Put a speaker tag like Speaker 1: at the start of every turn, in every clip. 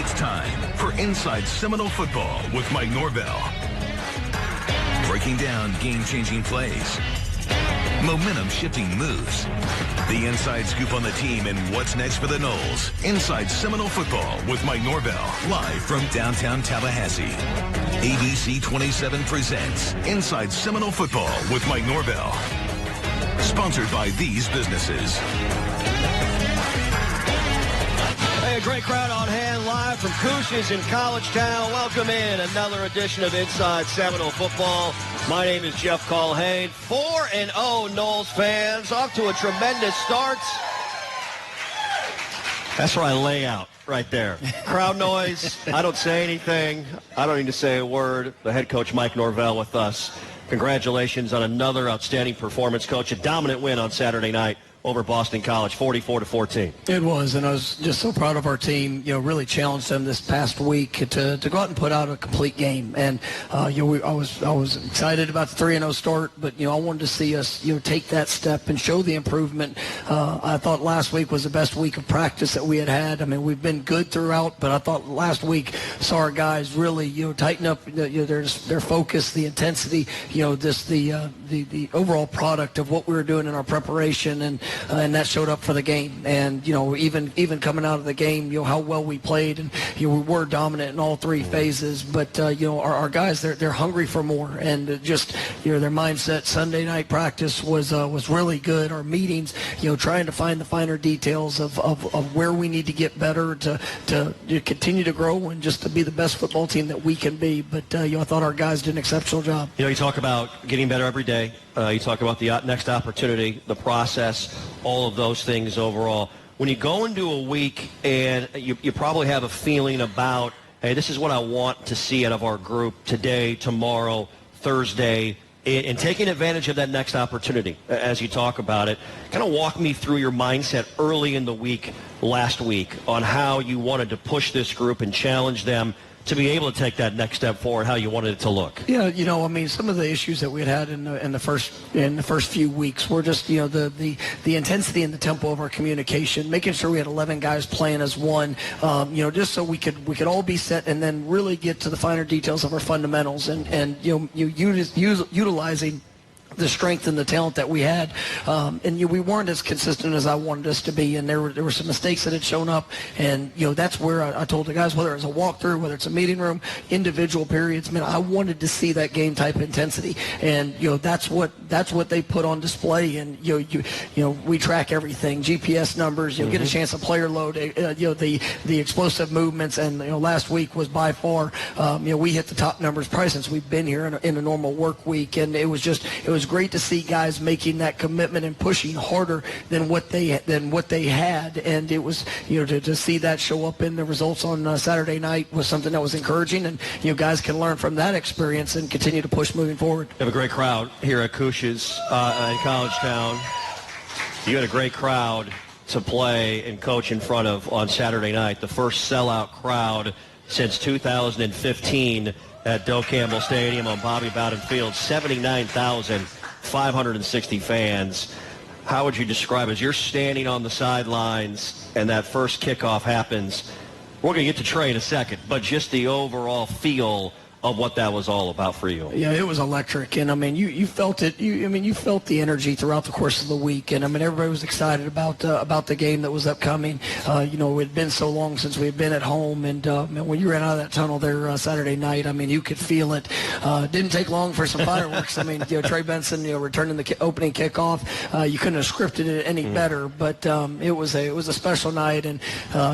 Speaker 1: It's time for Inside Seminole Football with Mike Norvell. Breaking down game-changing plays, momentum-shifting moves, the inside scoop on the team and what's next for the Noles. Inside Seminole Football with Mike Norvell, live from downtown Tallahassee. ABC 27 presents Inside Seminole Football with Mike Norvell. Sponsored by these businesses.
Speaker 2: Hey, a great crowd on hand live from Couches in College Town. Welcome in another edition of Inside Seminole Football. My name is Jeff Culhane. 4-0 Noles fans, off to a tremendous start. That's where I lay out, right there. Crowd noise, I don't say anything. I don't need to say a word. The head coach, Mike Norvell, with us. Congratulations on another outstanding performance, Coach. A dominant win on Saturday night over Boston College, 44-14.
Speaker 3: It was, and I was just so proud of our team. You know, really challenged them this past week to go out and put out a complete game. And I was excited about the 3-0 start, but I wanted to see us take that step and show the improvement. I thought last week was the best week of practice that we had. I mean, we've been good throughout, but I thought last week saw our guys really tighten up their focus, the intensity, the overall product of what we were doing in our preparation, and that showed up for the game. And even coming out of the game, how well we played, and we were dominant in all three phases. But our guys, they're hungry for more, and just their mindset. Sunday night practice was really good. Our meetings, trying to find the finer details of where we need to get better to continue to grow and just to be the best football team that we can be. But I thought our guys did an exceptional job.
Speaker 2: You talk about getting better every day. You talk about the next opportunity, the process, all of those things overall. When you go into a week and you probably have a feeling about, hey, this is what I want to see out of our group today, tomorrow, Thursday, and taking advantage of that next opportunity as you talk about it. Kind of walk me through your mindset early in the week last week on how you wanted to push this group and challenge them to be able to take that next step forward, how you wanted it to look.
Speaker 3: Yeah, some of the issues that we had in the first few weeks were just the intensity and the tempo of our communication, making sure we had 11 guys playing as one, just so we could all be set and then really get to the finer details of our fundamentals and utilizing the strength and the talent that we had, and we weren't as consistent as I wanted us to be, and there were some mistakes that had shown up, and that's where I told the guys, whether it's a walkthrough, whether it's a meeting room, individual periods, man, I wanted to see that game type intensity, and that's what they put on display, and we track everything, GPS numbers, get a chance to player load, the explosive movements, and last week was by far, we hit the top numbers probably since we've been here in a normal work week, and it was great to see guys making that commitment and pushing harder than what they had, and it was to see that show up in the results on Saturday night was something that was encouraging, and guys can learn from that experience and continue to push moving forward.
Speaker 2: You have a great crowd here at Couches in College Town. You had a great crowd to play and coach in front of on Saturday night, the first sellout crowd since 2015 at Doak Campbell Stadium on Bobby Bowden Field, 79,560 fans. How would you describe it? As you're standing on the sidelines and that first kickoff happens, we're going to get to Trey in a second, but just the overall feel of what that was all about for you.
Speaker 3: Yeah, it was electric, and you felt it. You felt the energy throughout the course of the week, and everybody was excited about the game that was upcoming. It had been so long since we had been at home, and when you ran out of that tunnel there Saturday night, you could feel it. Didn't take long for some fireworks. Trey Benson, returning the opening kickoff. You couldn't have scripted it any better, but it was a special night, and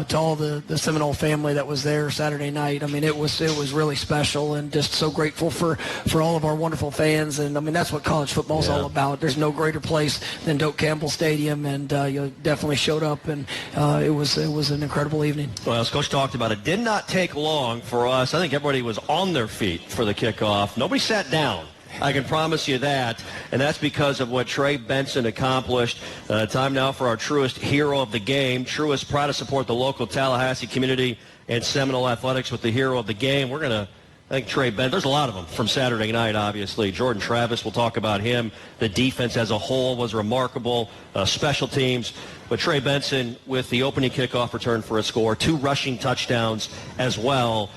Speaker 3: to all the Seminole family that was there Saturday night, it was really special. And just so grateful for all of our wonderful fans, and that's what college football is all about. There's no greater place than Doak Campbell Stadium, and you definitely showed up, and it was an incredible evening.
Speaker 2: Well, as Coach talked about, it did not take long for us. I think everybody was on their feet for the kickoff. Nobody sat down. I can promise you that, and that's because of what Trey Benson accomplished. Time now for our Truist hero of the game. Truist proud to support the local Tallahassee community and Seminole athletics with the hero of the game. We're going to I think Trey Benson, there's a lot of them from Saturday night, obviously. Jordan Travis, we'll talk about him. The defense as a whole was remarkable. Special teams. But Trey Benson with the opening kickoff return for a score, 2 rushing touchdowns as well.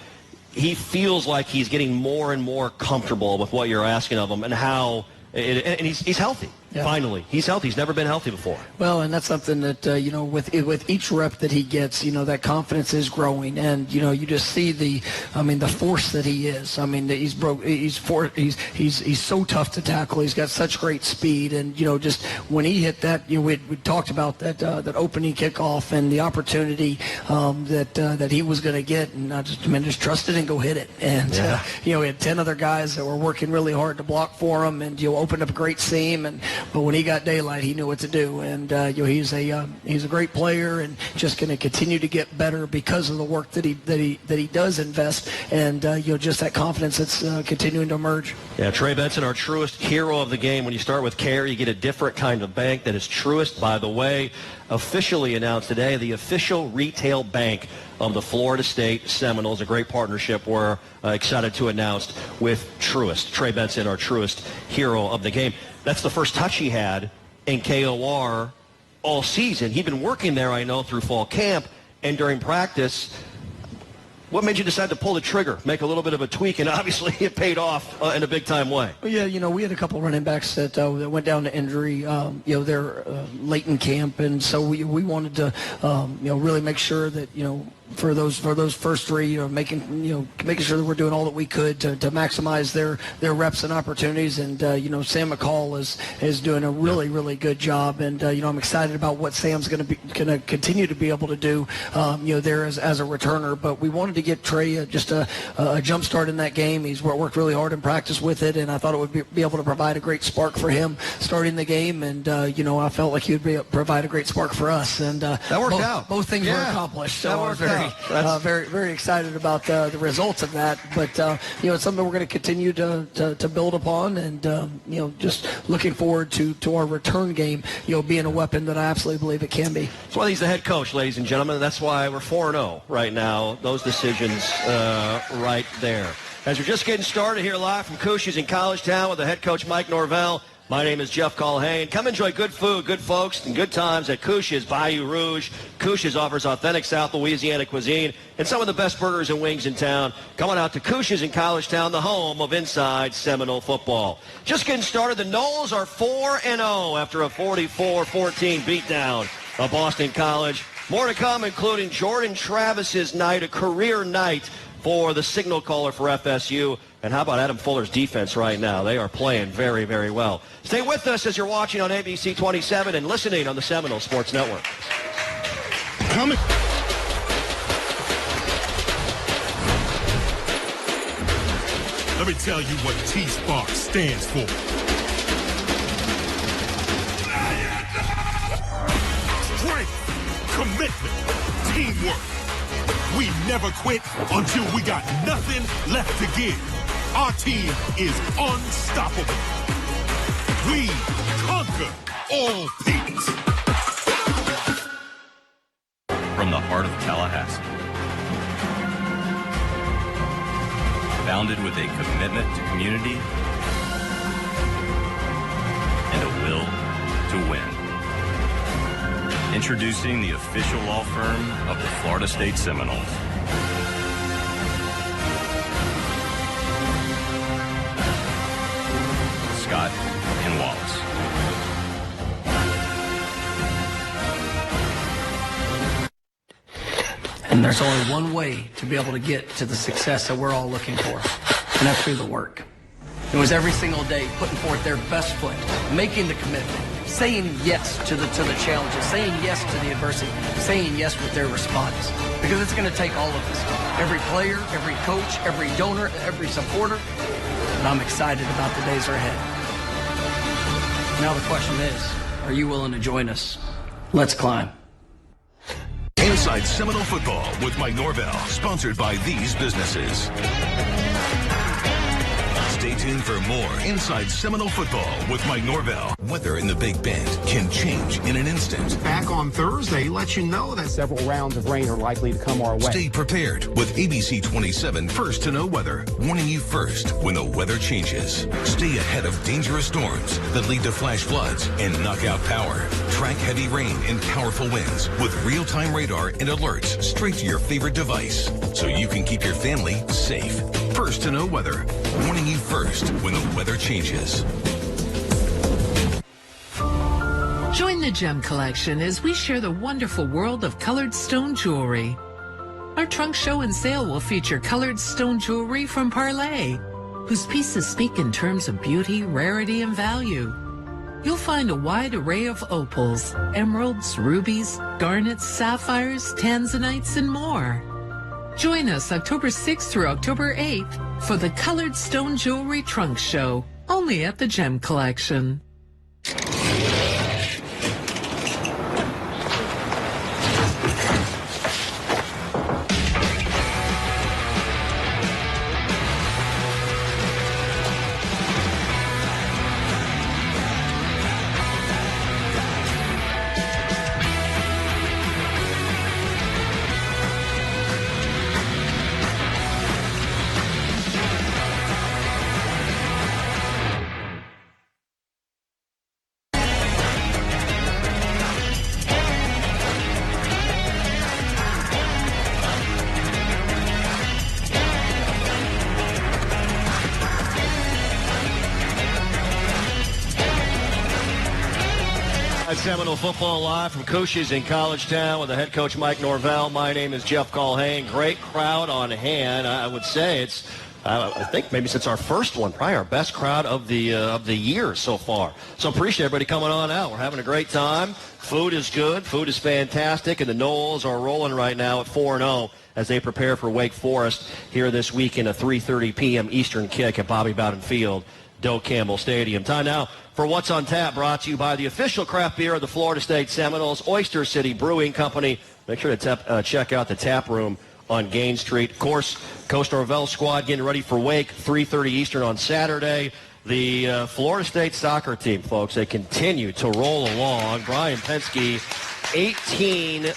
Speaker 2: He feels like he's getting more and more comfortable with what you're asking of him and how, and he's healthy. Yeah. Finally, he's healthy. He's never been healthy before.
Speaker 3: Well, and that's something that with each rep that he gets, that confidence is growing, and you just see the force that he is. I mean, he's so tough to tackle. He's got such great speed, and just when he hit that, we talked about that opening kickoff and the opportunity that he was going to get, and just trust it and go hit it. And he had 10 other guys that were working really hard to block for him, and opened up a great seam. But when he got daylight, he knew what to do, and he's a great player, and just going to continue to get better because of the work that he does invest, and just that confidence that's continuing to emerge.
Speaker 2: Yeah, Trey Benson, our truest hero of the game. When you start with care, you get a different kind of bank that is truest. By the way, officially announced today, the official retail bank of the Florida State Seminoles, a great partnership we're excited to announce with Truist. Trey Benson, our truest hero of the game. That's the first touch he had in KOR all season. He'd been working there, I know, through fall camp and during practice. What made you decide to pull the trigger, make a little bit of a tweak, and obviously it paid off in a big-time way?
Speaker 3: Well, yeah, we had a couple running backs that went down to injury, they're late in camp, and so we wanted to, really make sure that, for those first 3, making sure that we're doing all that we could to maximize their reps and opportunities. And Sam McCall is doing a really good job, and I'm excited about what Sam's going to continue to be able to do there as a returner. But we wanted to get Trey just a jump start in that game. He's worked really hard in practice with it, and I thought it would be able to provide a great spark for him starting the game. And I felt like he would provide a great spark for us. And
Speaker 2: that worked out.
Speaker 3: Both things were accomplished. So I was very excited about the results of that. But it's something we're going to continue to build upon, and just looking forward to our return game being a weapon that I absolutely believe it can be.
Speaker 2: That's why he's the head coach, ladies and gentlemen. That's why we're 4-0 right now. Those decisions right there. As we're just getting started here live from Cousha's in College Town with the head coach Mike Norvell. My name is Jeff Culhane. Come enjoy good food, good folks, and good times at Cousha's Bayou Rouge. Cousha's offers authentic South Louisiana cuisine and some of the best burgers and wings in town. Come on out to Cousha's in College Town, the home of Inside Seminole football. Just getting started, the Noles are 4-0 after a 44-14 beatdown of Boston College. More to come, including Jordan Travis's night, a career night for the signal caller for FSU. And how about Adam Fuller's defense right now? They are playing very, very well. Stay with us as you're watching on ABC 27 and listening on the Seminole Sports Network.
Speaker 4: Coming. Let me tell you what T-Spark stands for. Strength, commitment, teamwork. We never quit until we got nothing left to give. Our team is unstoppable. We conquer all peaks.
Speaker 5: From the heart of Tallahassee. Founded with a commitment to community and a will to win. Introducing the official law firm of the Florida State Seminoles. Scott and Wallace.
Speaker 3: And there's only one way to be able to get to the success that we're all looking for, and that's through the work. It was every single day putting forth their best foot, making the commitment, saying yes to the challenges, saying yes to the adversity, saying yes with their response. Because it's going to take all of us, every player, every coach, every donor, every supporter. And I'm excited about the days ahead. Now the question is, are you willing to join us? Let's climb.
Speaker 1: Inside Seminole Football with Mike Norvell, sponsored by these businesses. Stay tuned for more Inside Seminole Football with Mike Norvell. Weather in the Big Bend can change in an instant.
Speaker 6: Back on Thursday, let you know that several rounds of rain are likely to come our way.
Speaker 1: Stay prepared with ABC 27 First to Know Weather, warning you first when the weather changes. Stay ahead of dangerous storms that lead to flash floods and knockout power. Track heavy rain and powerful winds with real-time radar and alerts straight to your favorite device so you can keep your family safe. First to Know Weather, warning you first when the weather changes.
Speaker 7: Join the Gem Collection as we share the wonderful world of colored stone jewelry. Our trunk show and sale will feature colored stone jewelry from Parley, whose pieces speak in terms of beauty, rarity, and value. You'll find a wide array of opals, emeralds, rubies, garnets, sapphires, tanzanites, and more. Join us October 6th through October 8th for the Colored Stone Jewelry Trunk Show, only at the Gem Collection.
Speaker 2: Seminole football live from Cochise in College Town with the head coach Mike Norvell. My name is Jeff Culhane. Great crowd on hand. I would say it's, I think maybe since our first one, probably our best crowd of the year so far. So appreciate everybody coming on out. We're having a great time. Food is good. Food is fantastic. And the Noles are rolling right now at 4-0 as they prepare for Wake Forest here this week in a 3:30 p.m. Eastern kick at Bobby Bowden Field, Doak Campbell Stadium. Time now for What's on Tap, brought to you by the official craft beer of the Florida State Seminoles, Oyster City Brewing Company. Make sure to check out the tap room on Gain Street. Of course, Coach Norvell's squad getting ready for Wake, 3:30 Eastern on Saturday. The Florida State soccer team, folks, they continue to roll along. Brian Penske, 18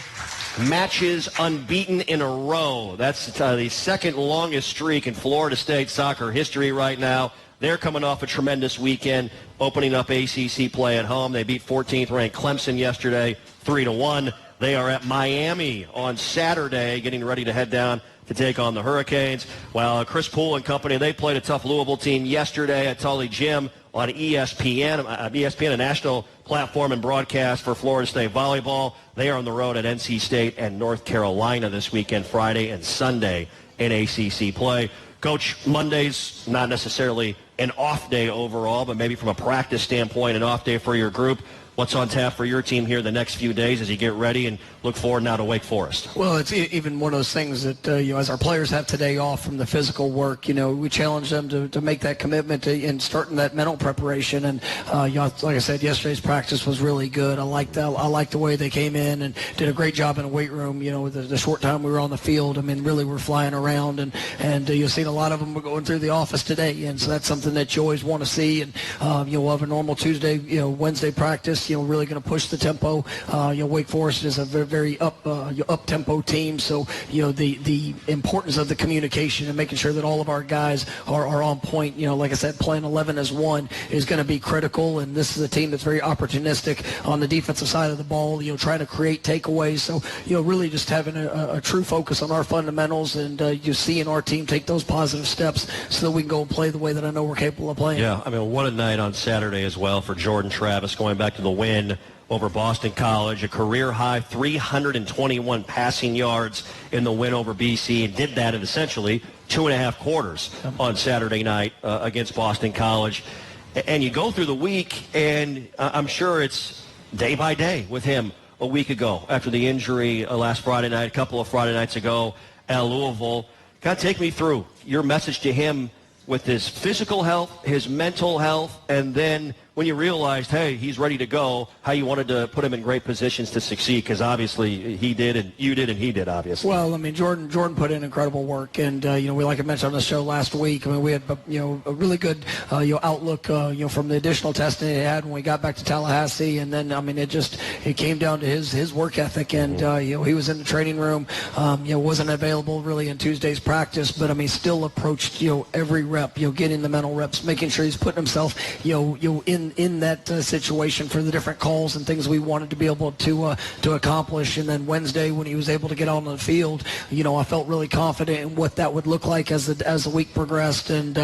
Speaker 2: matches unbeaten in a row. That's the second longest streak in Florida State soccer history right now. They're coming off a tremendous weekend, opening up ACC play at home. They beat 14th-ranked Clemson yesterday, 3-1. They are at Miami on Saturday, getting ready to head down to take on the Hurricanes. While Chris Poole and company, they played a tough Louisville team yesterday at Tully Gym on ESPN, a national platform and broadcast for Florida State volleyball. They are on the road at NC State and North Carolina this weekend, Friday and Sunday in ACC play. Coach, Monday's not necessarily an off day overall, but maybe from a practice standpoint, an off day for your group. What's on tap for your team here the next few days as you get ready and look forward now to Wake Forest?
Speaker 3: Well, it's even one of those things that, as our players have today off from the physical work, we challenge them to make that commitment in starting that mental preparation. And, like I said, yesterday's practice was really good. I liked the way they came in and did a great job in the weight room, with the short time we were on the field. I mean, really we're flying around. And you've seen a lot of them were going through the office today. And so that's something that you always want to see. And, we'll have a normal Tuesday, Wednesday practice, really going to push the tempo. Wake Forest is a very up-tempo team, so the importance of the communication and making sure that all of our guys are on point. Like I said, playing 11 as one is going to be critical, and this is a team that's very opportunistic on the defensive side of the ball. Trying to create takeaways. So really just having a true focus on our fundamentals, and you seeing our team take those positive steps so that we can go and play the way that I know we're capable of playing.
Speaker 2: Yeah, I mean, what a night on Saturday as well for Jordan Travis, going back to the win over Boston College, a career-high 321 passing yards in the win over BC, and did that in essentially 2.5 quarters on Saturday night against Boston College. And you go through the week, and I'm sure it's day by day with him a week ago after the injury last Friday night, a couple of Friday nights ago at Louisville. Kind of take me through your message to him with his physical health, his mental health, and then when you realized, hey, he's ready to go, how you wanted to put him in great positions to succeed, because obviously he did and you did and he did, obviously.
Speaker 3: Well, I mean, Jordan put in incredible work, and we, like I mentioned on the show last week, I mean, we had a really good outlook from the additional testing he had when we got back to Tallahassee, and then I mean it came down to his work ethic, and he was in the training room, wasn't available really in Tuesday's practice, but I mean still approached every rep, getting the mental reps, making sure he's putting himself in that situation for the different calls and things we wanted to be able to accomplish. And then Wednesday when he was able to get out on the field, I felt really confident in what that would look like as the week progressed, and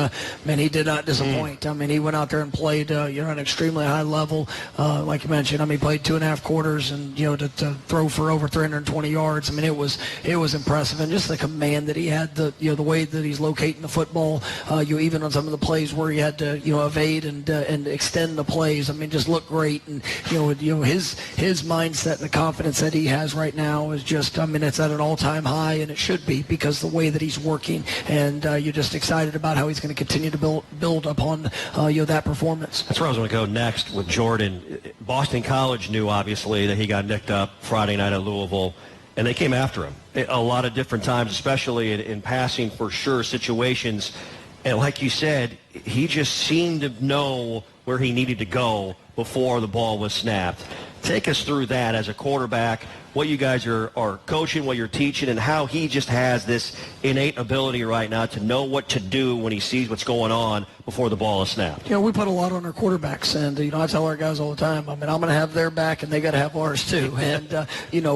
Speaker 3: man, he did not disappoint. I mean, he went out there and played at an extremely high level, like you mentioned. I mean, he played 2.5 quarters, and to throw for over 320 yards. I mean, it was impressive, and just the command that he had, the way that he's locating the football, even on some of the plays where he had to evade and extend the plays. I mean, just looked great, and his mindset and the confidence that he has right now is just, I mean, it's at an all-time high, and it should be, because the way that he's working, and you're just excited about how he's going to continue to build upon that performance.
Speaker 2: That's where I was going to go next with Jordan. Boston College knew obviously that he got nicked up Friday night at Louisville, and they came after him a lot of different times, especially in passing for sure situations. And like you said, he just seemed to know where he needed to go before the ball was snapped. Take us through that as a quarterback, what you guys are coaching, what you're teaching, and how he just has this innate ability right now to know what to do when he sees what's going on before the ball is snapped.
Speaker 3: We put a lot on our quarterbacks, and I tell our guys all the time, I mean, I'm going to have their back, and they got to have ours too. And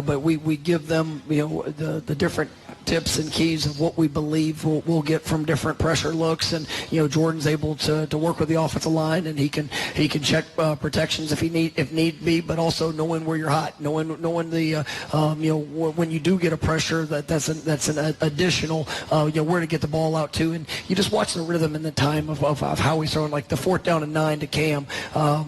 Speaker 3: but we give them the different tips and keys of what we believe we'll get from different pressure looks, and Jordan's able to work with the offensive line, and he can check protections if need be, but also knowing where you're hot, knowing the when you do get a pressure that's an additional where to get the ball out to, and you just watch the rhythm and the time of how he's throwing, like the 4th down and 9 to Cam.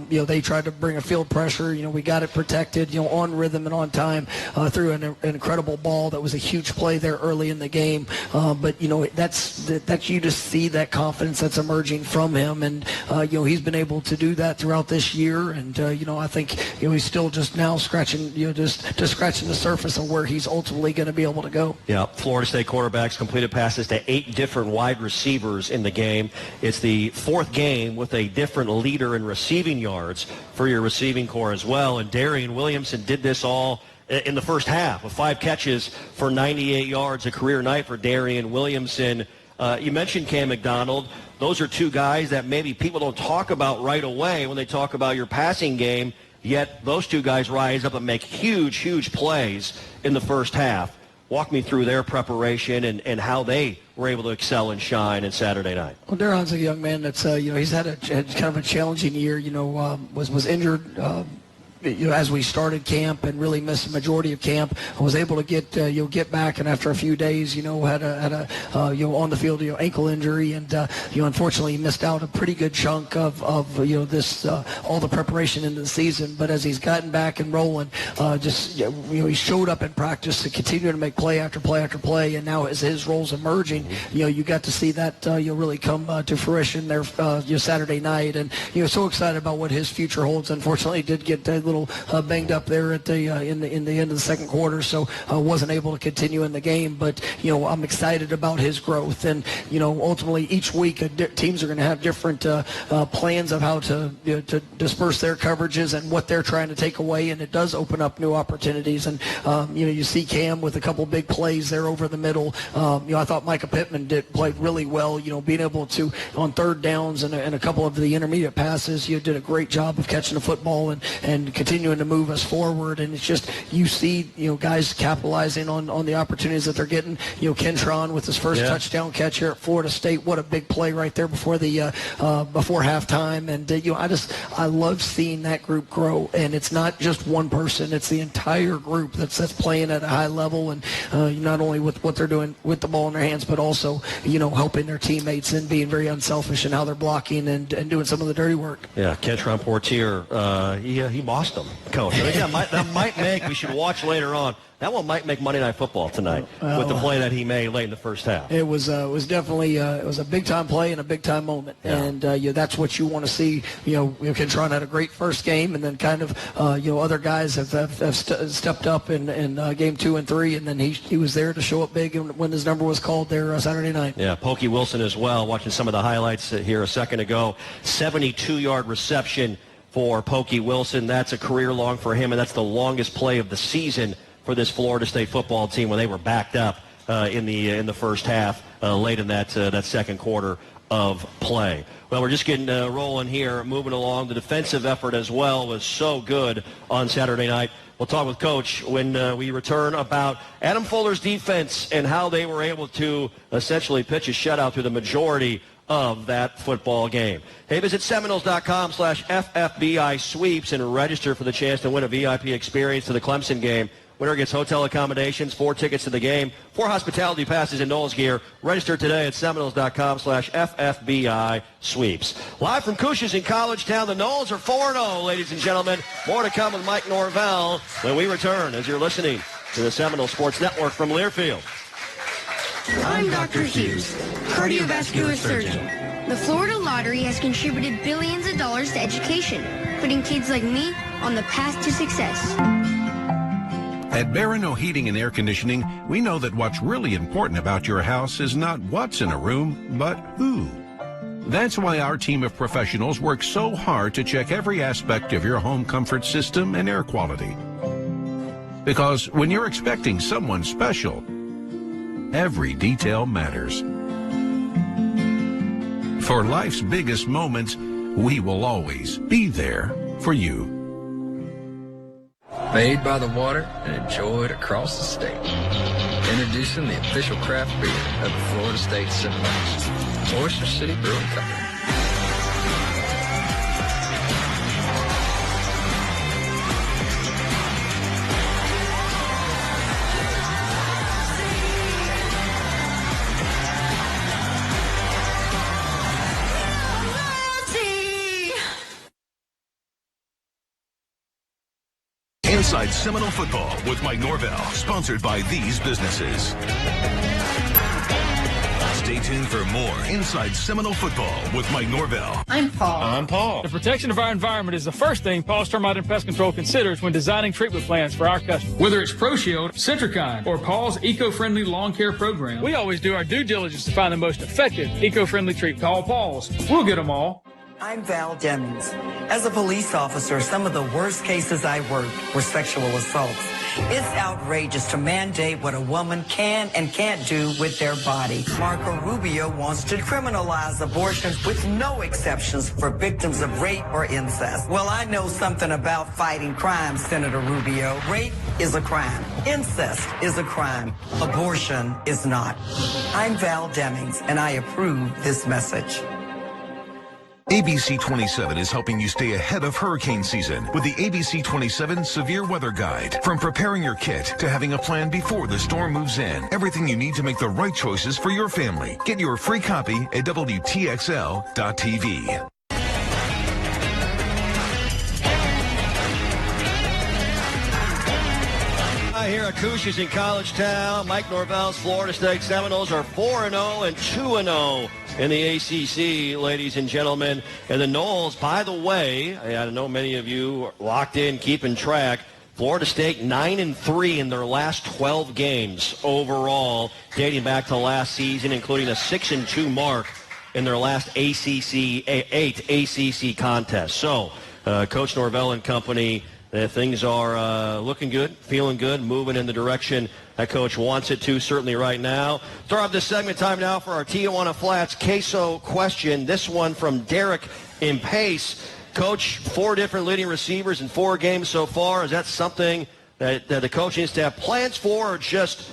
Speaker 3: They tried to bring a field pressure. We got it protected, on rhythm and on time through an incredible ball that was a huge play there early in the game. But that's you just see that confidence that's emerging from him, and he's been able to do that throughout this year, and I think he's still just now scratching scratching the surface of where he's ultimately going to be able to go.
Speaker 2: Yeah, Florida State quarterbacks completed passes to 8 different wide receivers in the game. It's the 4th game with a different leader in receiving yards for your receiving core as well. And Darian Williamson did this all in the first half with 5 catches for 98 yards, a career night for Darian Williamson. You mentioned Cam McDonald. Those are 2 guys that maybe people don't talk about right away when they talk about your passing game, yet those 2 guys rise up and make huge, huge plays in the first half. Walk me through their preparation and how they were able to excel and shine on Saturday night.
Speaker 3: Well, Darion's a young man that's, he's had kind of a challenging year, was injured as we started camp and really missed the majority of camp. I was able to get back, and after a few days, had a on the field ankle injury, and unfortunately he missed out a pretty good chunk of this all the preparation into the season. But as he's gotten back and rolling, he showed up in practice to continue to make play after play after play, and now as his roles emerging, you got to see that really come to fruition there Saturday night, and so excited about what his future holds. Unfortunately, he did get a little banged up there at the in the end of the second quarter, so wasn't able to continue in the game. But I'm excited about his growth, and ultimately each week teams are going to have different plans of how to disperse their coverages and what they're trying to take away, and it does open up new opportunities. And you see Cam with a couple big plays there over the middle. I thought Micah Pittman played really well. Being able to on 3rd downs and a couple of the intermediate passes, did a great job of catching the football and continuing to move us forward. And it's just you see guys capitalizing on the opportunities that they're getting. Kentron with his first touchdown catch here at Florida State. What a big play right there before halftime. And I love seeing that group grow. And it's not just one person; it's the entire group that's playing at a high level, and not only with what they're doing with the ball in their hands, but also helping their teammates and being very unselfish in how they're blocking and doing some of the dirty work.
Speaker 2: Yeah, Kentron Portier, he bossed lost them, Coach. I think that might make, we should watch later on, that one might make Monday Night Football tonight with the play that he made late in the first half.
Speaker 3: It was definitely it was a big-time play and a big-time moment. Yeah. And that's what you want to see. Kentron had a great first game, and then kind of other guys have stepped up in game 2 and 3, and then he was there to show up big when his number was called there Saturday night.
Speaker 2: Yeah, Pokey Wilson as well, watching some of the highlights here a second ago. 72-yard reception for Pokey Wilson. That's a career long for him, and that's the longest play of the season for this Florida State football team when they were backed up in the first half late in that second quarter of play. Well, we're just getting rolling here, moving along. The defensive effort as well was so good on Saturday night. We'll talk with Coach when we return about Adam Fuller's defense and how they were able to essentially pitch a shutout through the majority of that football game. Hey, visit Seminoles.com/FFBI sweeps and register for the chance to win a VIP experience to the Clemson game. Winner gets hotel accommodations, 4 tickets to the game, 4 hospitality passes in Knowles gear. Register today at Seminoles.com/FFBI sweeps. Live from Cush's in College Town, the Knowles are 4-0, ladies and gentlemen. More to come with Mike Norvell when we return as you're listening to the Seminole Sports Network from Learfield.
Speaker 8: I'm Dr. Hughes, cardiovascular surgeon. The Florida Lottery has contributed billions of dollars to education, putting kids like me on the path to success.
Speaker 9: At Barano Heating and Air Conditioning, we know that what's really important about your house is not what's in a room, but who. That's why our team of professionals works so hard to check every aspect of your home comfort system and air quality. Because when you're expecting someone special, every detail matters. For life's biggest moments, we will always be there for you.
Speaker 10: Made by the water and enjoyed across the state. Introducing the official craft beer of the Florida State Seminoles, Oyster City Brewing Company.
Speaker 1: Inside Seminole Football with Mike Norvell, sponsored by these businesses. Stay tuned for more Inside Seminole Football with Mike Norvell.
Speaker 11: I'm Paul.
Speaker 12: I'm Paul.
Speaker 11: The protection of our environment is the first thing Paul's Termite and Pest Control considers when designing treatment plans for our customers. Whether it's ProShield, Citricine, or Paul's eco-friendly lawn care program, we always do our due diligence to find the most effective eco-friendly treatment. Call Paul's. We'll get them all.
Speaker 13: I'm Val Demmings. As a police officer, some of the worst cases I worked were sexual assaults. It's outrageous to mandate what a woman can and can't do with their body. Marco Rubio wants to criminalize abortions with no exceptions for victims of rape or incest. Well, I know something about fighting crime, Senator Rubio. Rape is a crime. Incest is a crime. Abortion is not. I'm Val Demmings, and I approve this message.
Speaker 1: ABC 27 is helping you stay ahead of hurricane season with the ABC 27 Severe Weather Guide. From preparing your kit to having a plan before the storm moves in, everything you need to make the right choices for your family. Get your free copy at WTXL.tv.
Speaker 2: Here at Cush's in College Town, Mike Norvell's Florida State Seminoles are 4-0 and 2-0 in the ACC, ladies and gentlemen. And the Knowles, by the way, I know many of you are locked in, keeping track. Florida State 9-3 in their last 12 games overall, dating back to last season, including a 6-2 mark in their last 8 ACC contests. So, Coach Norvell and company, things are looking good, feeling good, moving in the direction that Coach wants it to, certainly right now. Start off this segment, time now for our Tijuana Flats queso question. This one from Derek in Pace. Coach, 4 different leading receivers in 4 games so far. Is that something that the coaching staff plans for, or just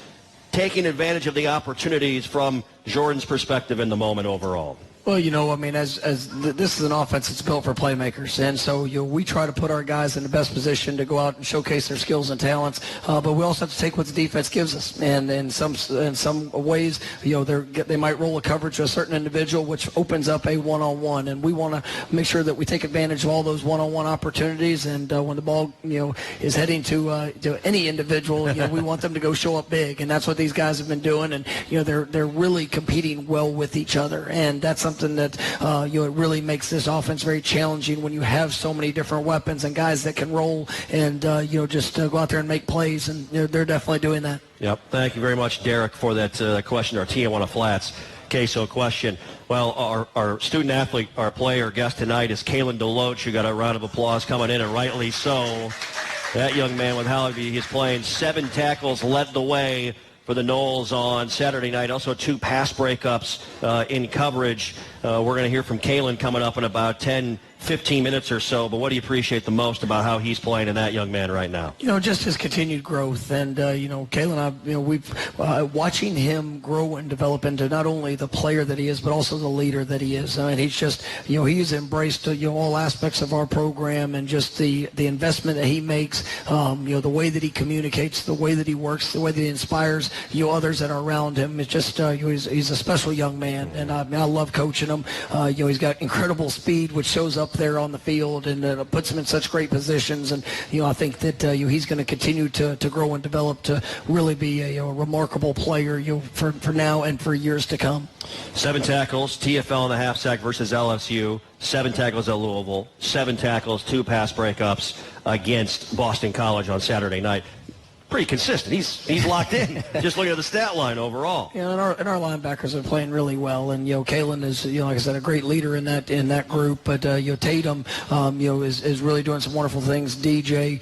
Speaker 2: taking advantage of the opportunities from Jordan's perspective in the moment overall?
Speaker 3: Well, I mean, this is an offense that's built for playmakers, and so we try to put our guys in the best position to go out and showcase their skills and talents. But we also have to take what the defense gives us, and in some ways, they might roll a coverage to a certain individual, which opens up a one-on-one, and we want to make sure that we take advantage of all those one-on-one opportunities. And when the ball, is heading to any individual, we want them to go show up big, and that's what these guys have been doing. And they're really competing well with each other, and that's something that it really makes this offense very challenging when you have so many different weapons and guys that can roll and just go out there and make plays, and they're definitely doing that.
Speaker 2: Yep. Thank you very much, Derek, for that question. Our Tijuana Flats queso question. Well, our student athlete, our player guest tonight is Kalen DeLoach, who got a round of applause coming in, and rightly so. That young man with Hallaby, he's playing 7 tackles, led the way for the Noles on Saturday night. Also 2 pass breakups in coverage. We're going to hear from Kalen coming up in about 10-15 minutes or so. But what do you appreciate the most about how he's playing in that young man right now?
Speaker 3: Just his continued growth. And, Kalen, we've watching him grow and develop into not only the player that he is, but also the leader that he is. I mean, he's just, he's embraced, all aspects of our program, and just the investment that he makes, the way that he communicates, the way that he works, the way that he inspires, others that are around him. It's just, he's a special young man, and I love coaching him. He's got incredible speed, which shows up there on the field, and puts him in such great positions. And I think that he's going to continue to grow and develop to really be a remarkable player for now and for years to come.
Speaker 2: 7 tackles, TFL in the half sack versus LSU. 7 tackles at Louisville. 7 tackles, 2 pass breakups against Boston College on Saturday night. Pretty consistent. He's locked in. Just looking at the stat line overall.
Speaker 3: And our linebackers are playing really well. And Kalen is like I said, a great leader in that group. But Tatum is really doing some wonderful things. DJ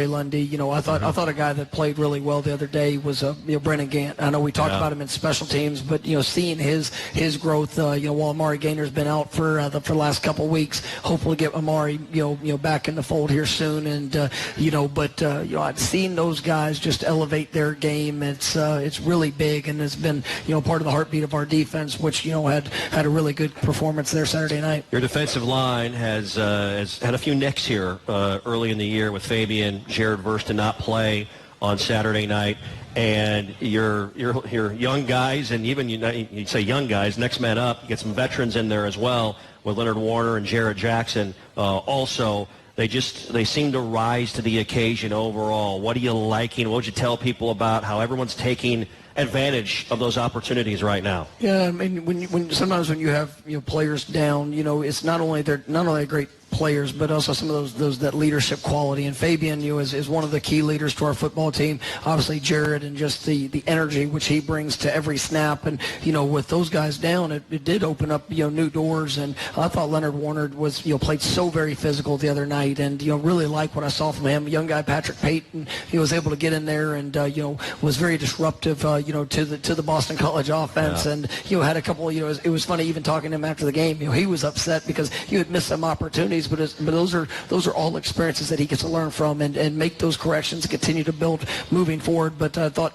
Speaker 3: Lundy. I thought a guy that played really well the other day was Brennan Gant. I know we talked about him in special teams, but seeing his growth. While Amari Gainer's been out for the last couple of weeks, hopefully get Amari back in the fold here soon. And I've seen those guys just elevate their game. It's really big, and it's been part of the heartbeat of our defense, which had a really good performance there Saturday night.
Speaker 2: Your defensive line has had a few nicks here early in the year with Fabian Jared Verse to not play on Saturday night, and your young guys, and even you say young guys, next man up, you get some veterans in there as well with Leonard Warner and Jared Jackson also. They seem to rise to the occasion overall. What are you liking? What would you tell people about how everyone's taking advantage of those opportunities right now?
Speaker 3: Yeah, I mean, sometimes when you have players down, it's not only great players, but also some of that leadership quality. And Fabian, is one of the key leaders to our football team. Obviously, Jared, and just the energy which he brings to every snap. And with those guys down, it did open up new doors. And I thought Leonard Warner was played so very physical the other night, and really like what I saw from him. Young guy Patrick Payton, he was able to get in there and was very disruptive. To the Boston College offense, and had a couple. It was funny even talking to him after the game. He was upset because he had missed some opportunities. But those are all experiences that he gets to learn from and make those corrections and continue to build moving forward. But I thought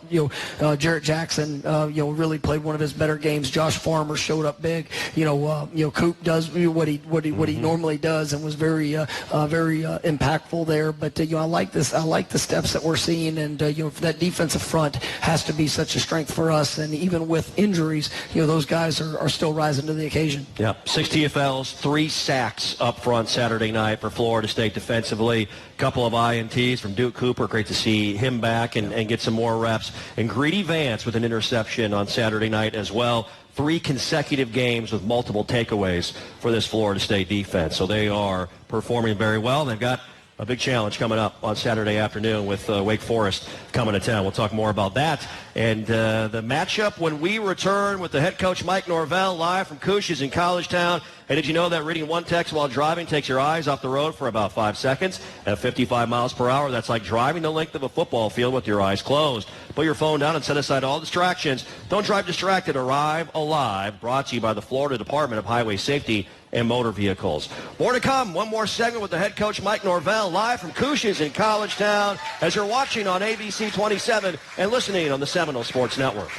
Speaker 3: Jarrett Jackson really played one of his better games. Josh Farmer showed up big. Coop does what he normally does and was very impactful there. But I like this. I like the steps that we're seeing, and that defensive front has to be such a strength for us. And even with injuries, those guys are still rising to the occasion.
Speaker 2: Yeah, 6 TFLs, 3 sacks up front Saturday night for Florida State defensively. A couple of INTs from Duke Cooper. Great to see him back and get some more reps. And Greedy Vance with an interception on Saturday night as well. 3 consecutive games with multiple takeaways for this Florida State defense. So they are performing very well. They've got a big challenge coming up on Saturday afternoon with Wake Forest coming to town. We'll talk more about that. And the matchup when we return with the head coach Mike Norvell live from Cousha's in College Town. Hey, did you know that reading one text while driving takes your eyes off the road for about 5 seconds? At 55 miles per hour, that's like driving the length of a football field with your eyes closed. Put your phone down and set aside all distractions. Don't drive distracted. Arrive alive. Brought to you by the Florida Department of Highway Safety and Motor Vehicles. More to come. One more segment with the head coach Mike Norvell live from Cousha's in College Town as you're watching on ABC 27 and listening on the Seminole Sports Network.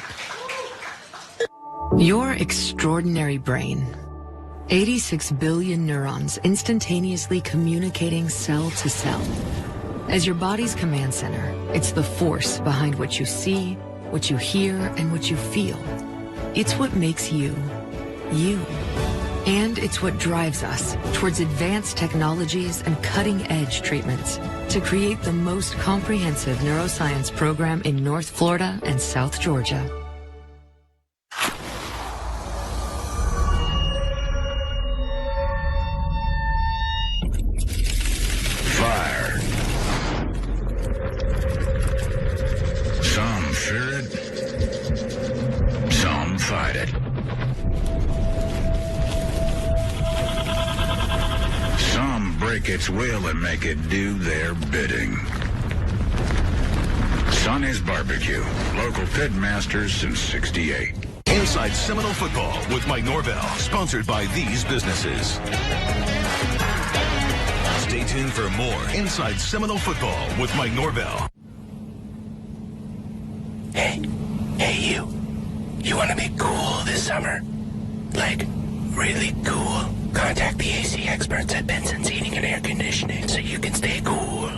Speaker 12: Your extraordinary brain. 86 billion neurons instantaneously communicating cell to cell. As your body's command center, it's the force behind what you see, what you hear, and what you feel. It's what makes you, you. And it's what drives us towards advanced technologies and cutting-edge treatments to create the most comprehensive neuroscience program in North Florida and South Georgia.
Speaker 14: Fire. Some fear it, some fight it. Some break its will and make it do their bidding. Sonny's Barbecue, local pit masters since '68.
Speaker 1: Inside Seminole Football with Mike Norvell, sponsored by these businesses. Stay tuned for more Inside Seminole Football with Mike Norvell.
Speaker 15: Hey, you. You want to be cool this summer? Like, really cool? Contact the AC experts at Benson's Heating and Air Conditioning so you can stay cool.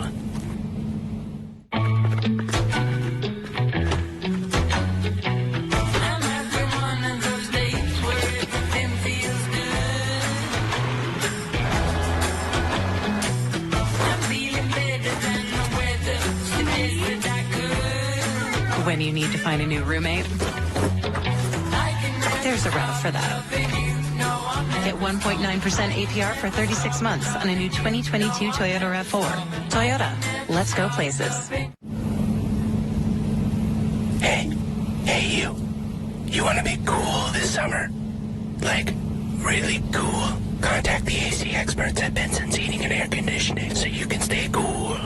Speaker 16: When you need to find a new roommate, there's a route for that. Get 1.9% APR for 36 months on a new 2022 Toyota RAV4. Toyota, let's go places.
Speaker 15: Hey, you. You want to be cool this summer? Like, really cool? Contact the AC experts at Benson's Heating and Air Conditioning so you can stay cool.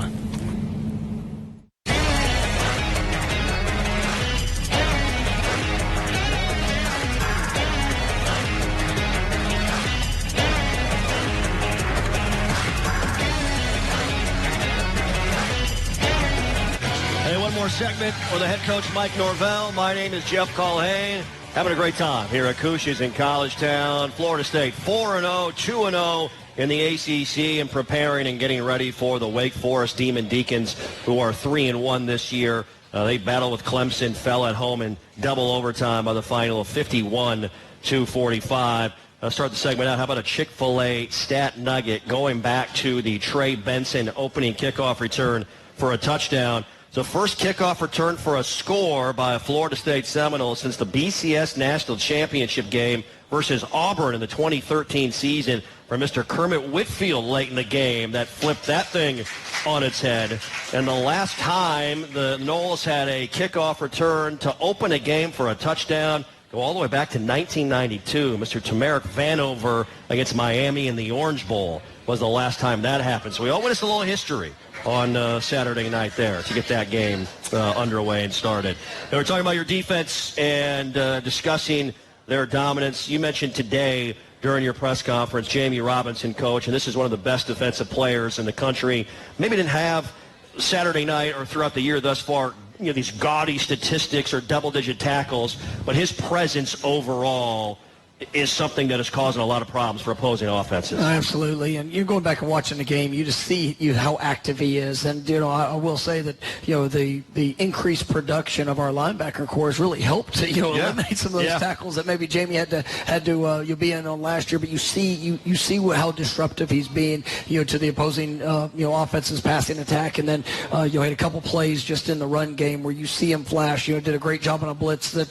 Speaker 2: Segment for the head coach Mike Norvell. My name is Jeff Culhane. Having a great time here at Couches in College Town. Florida State 4-0, 2-0 in the ACC, and preparing and getting ready for the Wake Forest Demon Deacons, who are 3-1 this year. They battled with Clemson, fell at home in double overtime by the final of 51-45. Start the segment out. How about a Chick-fil-A stat nugget going back to the Trey Benson opening kickoff return for a touchdown. So first kickoff return for a score by a Florida State Seminole since the BCS National Championship game versus Auburn in the 2013 season for Mr. Kermit Whitfield late in the game that flipped that thing on its head. And the last time the Noles had a kickoff return to open a game for a touchdown, go all the way back to 1992. Mr. Tamarick Vanover against Miami in the Orange Bowl was the last time that happened. So we all witnessed a little history on Saturday night there to get that game underway and started. They were talking about your defense and discussing their dominance. You mentioned today during your press conference, Jamie Robinson, coach, and this is one of the best defensive players in the country. Maybe didn't have Saturday night or throughout the year thus far, these gaudy statistics or double-digit tackles, but his presence overall is something that is causing a lot of problems for opposing offenses.
Speaker 3: Absolutely, and you're going back and watching the game, you just see how active he is, and I will say that the increased production of our linebacker corps has really helped eliminate some of those tackles that maybe Jamie had to be in on last year. But you see how disruptive he's being to the opposing offense's passing attack, and then you had a couple plays just in the run game where you see him flash. Did a great job on a blitz that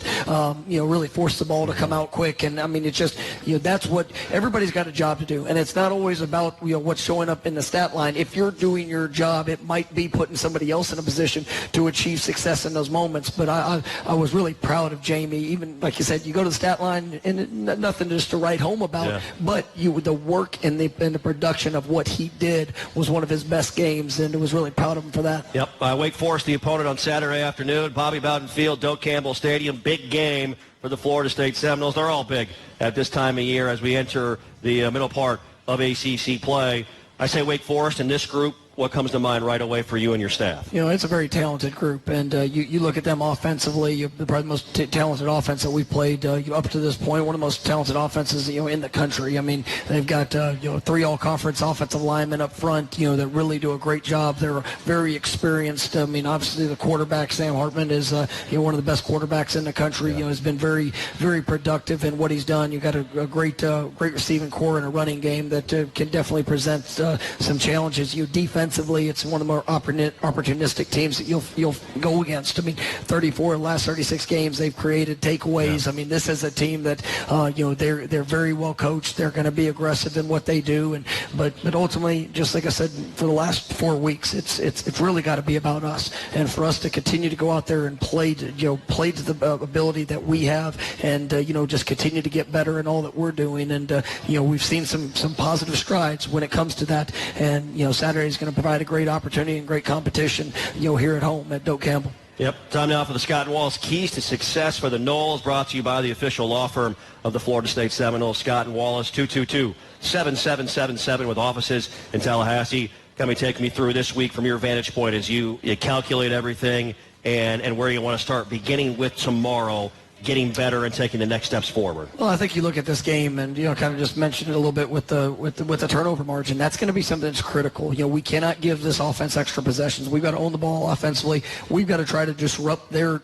Speaker 3: really forced the ball to come out quick, and I mean, it's just, that's what everybody's got a job to do. And it's not always about, what's showing up in the stat line. If you're doing your job, it might be putting somebody else in a position to achieve success in those moments. But I was really proud of Jamie. Even, like you said, you go to the stat line and nothing just to write home about. But the work and the production of what he did was one of his best games, and I was really proud of him for that.
Speaker 2: Yep. Wake Forest, the opponent on Saturday afternoon, Bobby Bowden Field, Doak Campbell Stadium. Big game for the Florida State Seminoles. They're all big at this time of year as we enter the middle part of ACC play. I say Wake Forest in this group what comes to mind right away for you and your staff?
Speaker 3: It's a very talented group, and you look at them offensively. Probably the most talented offense that we've played up to this point. One of the most talented offenses in the country. I mean, they've got 3 all-conference offensive linemen up front. That really do a great job. They're very experienced. I mean, obviously the quarterback Sam Hartman is one of the best quarterbacks in the country. Has been very, very productive in what he's done. You've got a great receiving core and a running game that can definitely present some challenges. Defensively, it's one of the more opportunistic teams that you'll go against. I mean, 34 of the last 36 games they've created takeaways. I mean, this is a team that they're very well coached. They're going to be aggressive in what they do, but ultimately, just like I said, for the last 4 weeks, it's really got to be about us, and for us to continue to go out there and play to the ability that we have, and just continue to get better in all that we're doing. And we've seen some positive strides when it comes to that, and Saturday is going to provide a great opportunity and great competition here at home at Doak Campbell.
Speaker 2: Yep. Time now for the Scott and Wallace Keys to Success for the Noles, brought to you by the official law firm of the Florida State Seminoles, Scott and Wallace, 222-7777, with offices in Tallahassee. Take me through this week from your vantage point as you calculate everything and where you want to start, beginning with tomorrow, getting better and taking the next steps forward.
Speaker 3: Well, I think you look at this game and kind of just mentioned it a little bit with the turnover margin. That's going to be something that's critical. We cannot give this offense extra possessions. We've got to own the ball offensively. We've got to try to disrupt their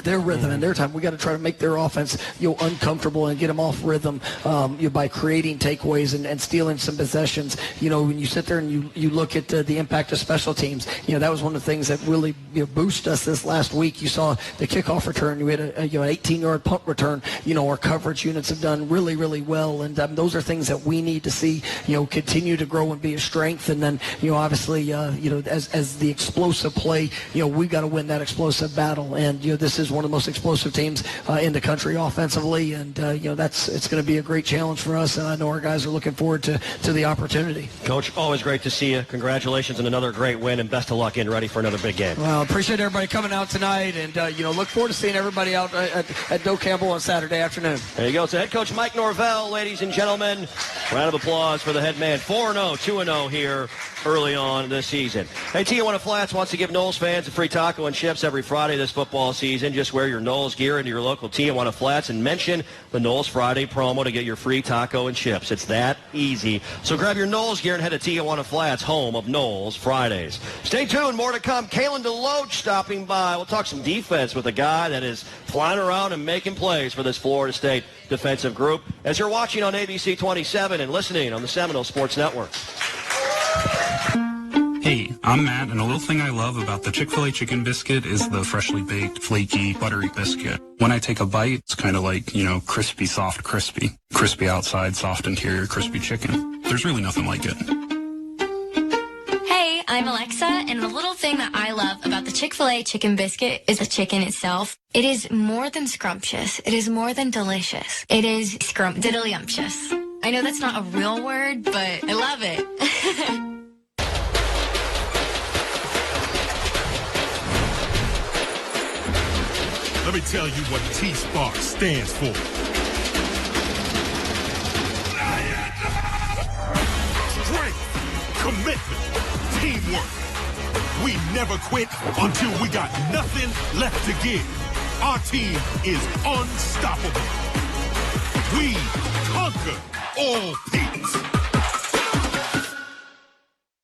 Speaker 3: rhythm and their time. We got to try to make their offense uncomfortable and get them off rhythm by creating takeaways and stealing some possessions. When you sit there and you look at the impact of special teams, that was one of the things that really boosted us this last week. You saw the kickoff return. You had an 18-yard punt return. Our coverage units have done really, really well, and those are things that we need to see continue to grow and be a strength. And then obviously as the explosive play, we've got to win that explosive battle. And this is one of the most explosive teams in the country offensively, and it's going to be a great challenge for us, and I know our guys are looking forward to the opportunity.
Speaker 2: Coach, always great to see you. Congratulations on another great win, and best of luck getting ready for another big game.
Speaker 3: Well, appreciate everybody coming out tonight, and look forward to seeing everybody out at Doak Campbell on Saturday afternoon.
Speaker 2: There you go. So head coach Mike Norvell, ladies and gentlemen. Round of applause for the head man. 4-0, 2-0 here early on this season. Hey, Tijuana Flats wants to give Noles fans a free taco and chips every Friday this football season. Just wear your Noles gear into your local Tijuana Flats and mention the Noles Friday promo to get your free taco and chips. It's that easy. So grab your Noles gear and head to Tijuana Flats, home of Noles Fridays. Stay tuned. More to come. Kalen DeLoach stopping by. We'll talk some defense with a guy that is flying around and making plays for this Florida State defensive group as you're watching on ABC 27 and listening on the Seminole Sports Network.
Speaker 17: Hey, I'm Matt, and a little thing I love about the Chick-fil-A chicken biscuit is the freshly baked, flaky, buttery biscuit. When I take a bite, it's kind of like, crispy, soft, crispy. Crispy outside, soft interior, crispy chicken. There's really nothing like it.
Speaker 8: Hey, I'm Alexa, and the little thing that I love about the Chick-fil-A chicken biscuit is the chicken itself. It is more than scrumptious. It is more than delicious. It is diddlyumptious. I know that's not a real word, but I love it.
Speaker 4: Let me tell you what T-Spark stands for. Strength, commitment, teamwork. We never quit until we got nothing left to give. Our team is unstoppable. We conquer all peaks.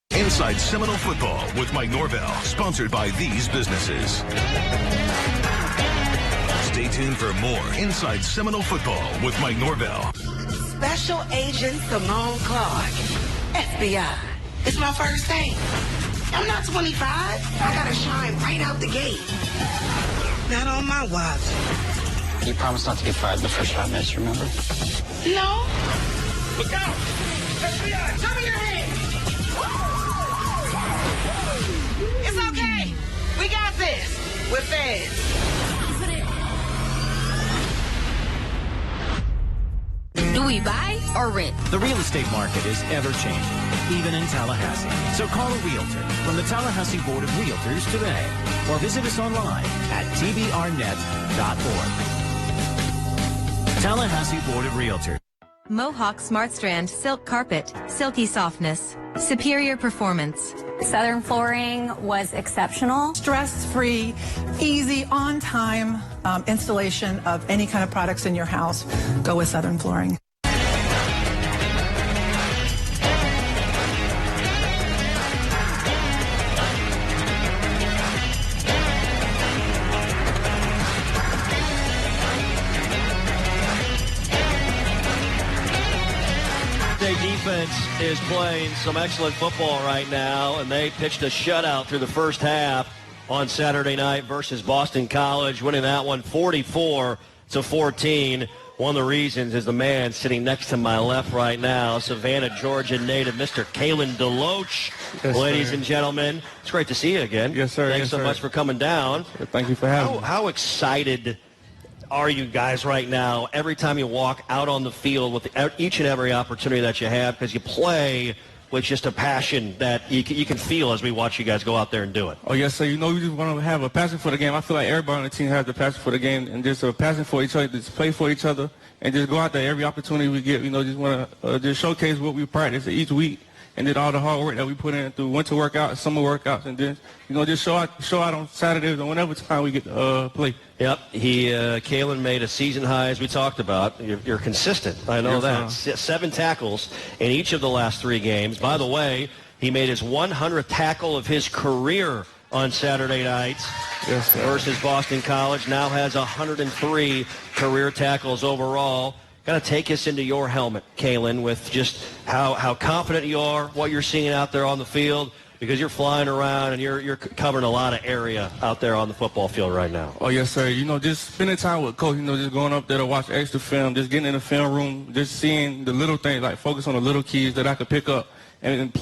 Speaker 1: Inside Seminole Football with Mike Norvell, sponsored by these businesses. Stay tuned for more Inside Seminole Football with Mike Norvell.
Speaker 18: Special Agent Simone Clark, FBI. It's my first day. I'm not 25. I gotta shine right out the gate. Not on my watch.
Speaker 19: You promised not to get fired the first 5 minutes, remember?
Speaker 18: No. Look out! FBI, show me your hand! It's okay. We got this. We're feds.
Speaker 20: Do we buy or rent?
Speaker 21: The real estate market is ever-changing, even in Tallahassee. So call a realtor from the Tallahassee Board of Realtors today, or visit us online at tbrnet.org. Tallahassee Board of Realtors.
Speaker 16: Mohawk Smart Strand Silk Carpet, silky softness, superior performance.
Speaker 5: Southern Flooring was exceptional.
Speaker 22: Stress-free, easy, on-time installation of any kind of products in your house. Go with Southern Flooring.
Speaker 2: Defense is playing some excellent football right now, and they pitched a shutout through the first half on Saturday night versus Boston College, winning that one 44-14. One of the reasons is the man sitting next to my left right now, Savannah, Georgia native, Mr. Kalen DeLoach. Yes, ladies and gentlemen, it's great to see you again.
Speaker 23: Yes, sir.
Speaker 2: Thanks so much for coming down.
Speaker 23: Thank you for having me.
Speaker 2: How excited are you guys right now every time you walk out on the field with each and every opportunity that you have, because you play with just a passion that you can feel as we watch you guys go out there and do it?
Speaker 23: Oh, yes, sir. You know, we just want to have a passion for the game. I feel like everybody on the team has the passion for the game and just a passion for each other, just play for each other and just go out there every opportunity we get. You know, just want to just showcase what we practice each week and then all the hard work that we put in through winter workouts, summer workouts, and then, you know, just show out on Saturdays or whenever time we get to play.
Speaker 2: Yep. Kalen made a season high, as we talked about. You're consistent. I know that. 7 tackles in each of the last 3 games. By the way, he made his 100th tackle of his career on Saturday nights versus Boston College. Now has 103 career tackles overall. Got to take us into your helmet, Kalen, with just how confident you are, what you're seeing out there on the field, because you're flying around and you're covering a lot of area out there on the football field right now.
Speaker 23: Oh, yes, sir. You know, just spending time with Coach, you know, just going up there to watch extra film, just getting in the film room, just seeing the little things, like focus on the little keys that I could pick up. And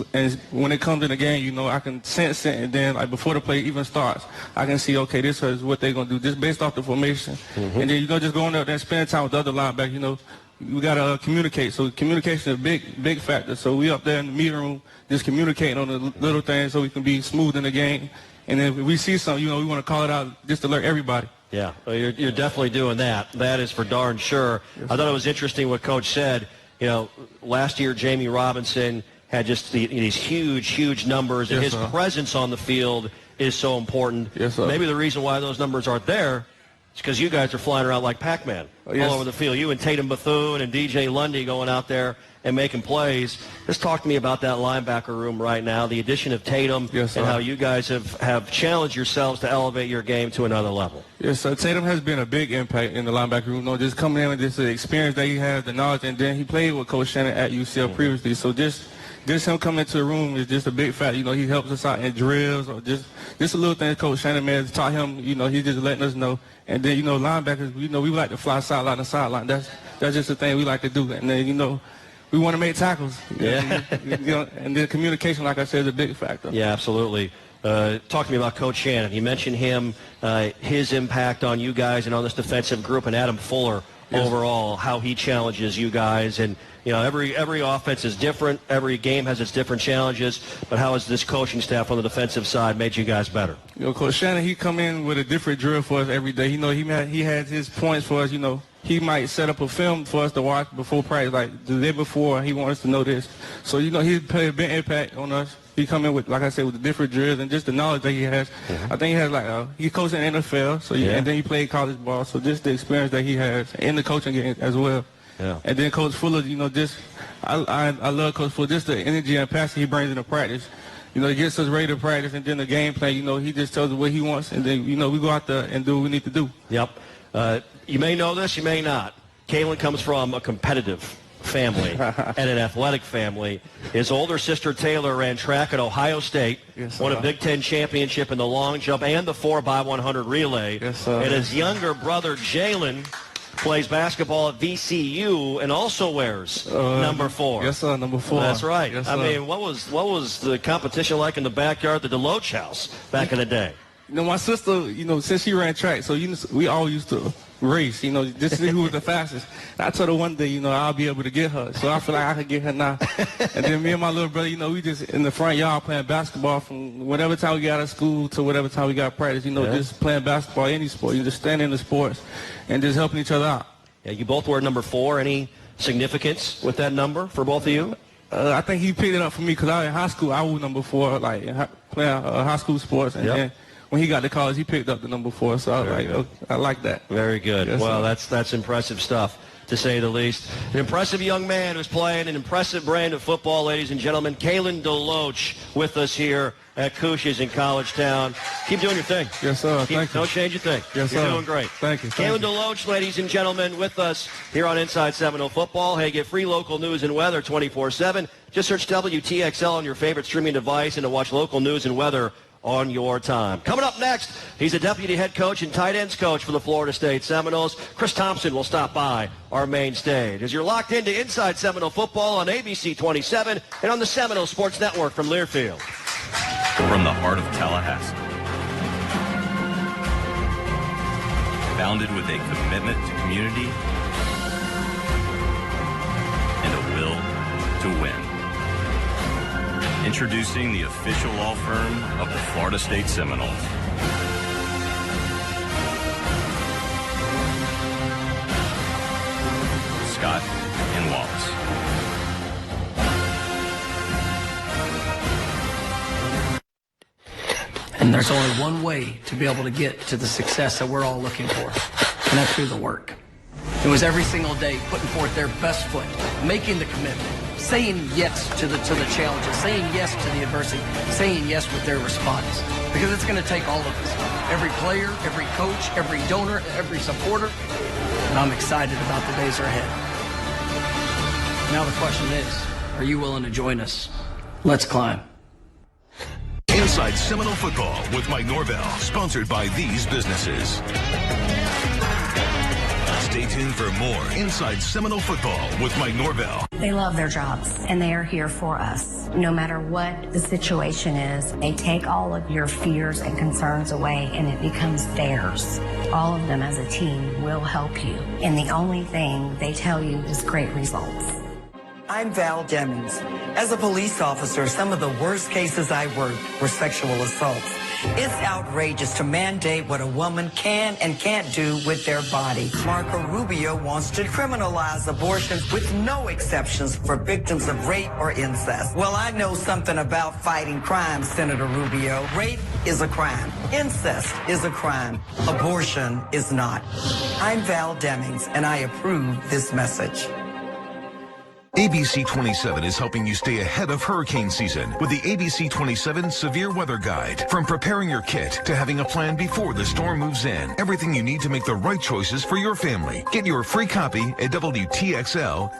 Speaker 23: when it comes to the game, you know, I can sense it, and then, like, before the play even starts, I can see, okay, this is what they're going to do, just based off the formation. Mm-hmm. And then, you know, just going up there and spending time with the other linebackers, you know, we got to communicate. So communication is a big factor. So we up there in the meeting room just communicating on the little things so we can be smooth in the game. And then if we see something, you know, we want to call it out just to alert everybody.
Speaker 2: Yeah, well, you're definitely doing that. That is for darn sure. Yes, I thought it was interesting what Coach said. You know, last year Jamie Robinson had just these huge numbers, and his presence on the field is so important.
Speaker 23: Yes, sir.
Speaker 2: Maybe the reason why those numbers aren't there is because you guys are flying around like Pac-Man all over the field. You and Tatum Bethune and DJ Lundy going out there and making plays. Just talk to me about that linebacker room right now, the addition of Tatum, and how you guys have challenged yourselves to elevate your game to another level.
Speaker 23: Yes, sir. Tatum has been a big impact in the linebacker room. You know, just coming in with just the experience that he has, the knowledge, and then he played with Coach Shannon at UCF previously. So just him coming into the room is just a big fact. You know, he helps us out in drills or just a little thing Coach Shannon has taught him. You know, he's just letting us know. And then, you know, linebackers, you know, we like to fly sideline to sideline. That's just the thing we like to do. And then, you know, we want to make tackles.
Speaker 2: Yeah.
Speaker 23: You know, and then communication, like I said, is a big factor.
Speaker 2: Yeah, absolutely. Talk to me about Coach Shannon. You mentioned him, his impact on you guys and on this defensive group, and Adam Fuller overall, how he challenges you guys. And, you know, every offense is different. Every game has its different challenges. But how has this coaching staff on the defensive side made you guys better?
Speaker 23: You know, Coach Shannon, he come in with a different drill for us every day. You know, he has his points for us. You know, he might set up a film for us to watch before practice, like the day before. He wants us to know this. So, you know, he's played a big impact on us. He come in with, like I said, with the different drills and just the knowledge that he has. I think he has, he coached in the NFL, so and then he played college ball. So just the experience that he has in the coaching game as well.
Speaker 2: Yeah.
Speaker 23: And then Coach Fuller, you know, just I love Coach Fuller, just the energy and passion he brings into practice. You know, he gets us ready to practice, and then the game plan, you know, he just tells us what he wants, and then, you know, we go out there and do what we need to do.
Speaker 2: Yep. You may know this, you may not. Kalen comes from a competitive family and an athletic family. His older sister Taylor ran track at Ohio State, won a Big Ten championship in the long jump and the 4x100 relay. And his younger brother Jalen plays basketball at VCU and also wears number 4.
Speaker 23: Yes, sir, number 4.
Speaker 2: That's right.
Speaker 23: Yes,
Speaker 2: I mean, what was the competition like in the backyard, the DeLoach house back in the day?
Speaker 23: You know, my sister, you know, since she ran track, so, you know, we all used to race, you know, just to see who was the fastest. And I told her one day, you know, I'll be able to get her. So I feel like I could get her now. And then me and my little brother, you know, we just in the front yard playing basketball from whatever time we got out of school to whatever time we got practice, you know, just playing basketball, any sport. You just stand in the sports and just helping each other out.
Speaker 2: Yeah, you both wear number 4. Any significance with that number for both of you?
Speaker 23: I think he picked it up for me because in high school I was number 4, like playing high school sports, and then when he got to college, he picked up the number 4. So I was like, okay, I like that.
Speaker 2: Very good.
Speaker 23: Yes,
Speaker 2: well,
Speaker 23: sir.
Speaker 2: that's impressive stuff, to say the least. An impressive young man who's playing an impressive brand of football, ladies and gentlemen. Kalen DeLoach with us here at Couches in College Town. Keep doing your thing.
Speaker 23: Yes, sir. Thank you.
Speaker 2: Don't change your thing.
Speaker 23: Yes, sir.
Speaker 2: You're doing great.
Speaker 23: Thank you.
Speaker 2: Kalen DeLoach, ladies and gentlemen, with us here on Inside Seminole Football. Hey, get free local news and weather 24/7. Just search WTXL on your favorite streaming device and to watch local news and weather on your time. Coming up next, he's a deputy head coach and tight ends coach for the Florida State Seminoles. Chris Thomsen will stop by our main stage as you're locked into Inside Seminole Football on ABC 27 and on the Seminole Sports Network from Learfield.
Speaker 6: From the heart of Tallahassee, founded with a commitment to community and a will to win. Introducing the official law firm of the Florida State Seminoles. Scott and Wallace.
Speaker 3: And there's only one way to be able to get to the success that we're all looking for, and that's through the work. It was every single day putting forth their best foot, making the commitment, saying yes to the challenges, saying yes to the adversity, saying yes with their response. Because it's going to take all of us, every player, every coach, every donor, every supporter. And I'm excited about the days ahead. Now the question is, are you willing to join us? Let's climb.
Speaker 1: Inside Seminole Football with Mike Norvell, sponsored by these businesses. Stay tuned for more Inside Seminole Football with Mike Norvell.
Speaker 5: They love their jobs, and they are here for us. No matter what the situation is, they take all of your fears and concerns away, and it becomes theirs. All of them as a team will help you, and the only thing they tell you is great results.
Speaker 13: I'm Val Demings. As a police officer, some of the worst cases I worked were sexual assaults. It's outrageous to mandate what a woman can and can't do with their body. Marco Rubio wants to criminalize abortion with no exceptions for victims of rape or incest. Well, I know something about fighting crime, Senator Rubio. Rape is a crime. Incest is a crime. Abortion is not. I'm Val Demings, and I approve this message.
Speaker 1: ABC 27 is helping you stay ahead of hurricane season with the ABC 27 Severe Weather Guide. From preparing your kit to having a plan before the storm moves in, everything you need to make the right choices for your family. Get your free copy at WTXL.tv.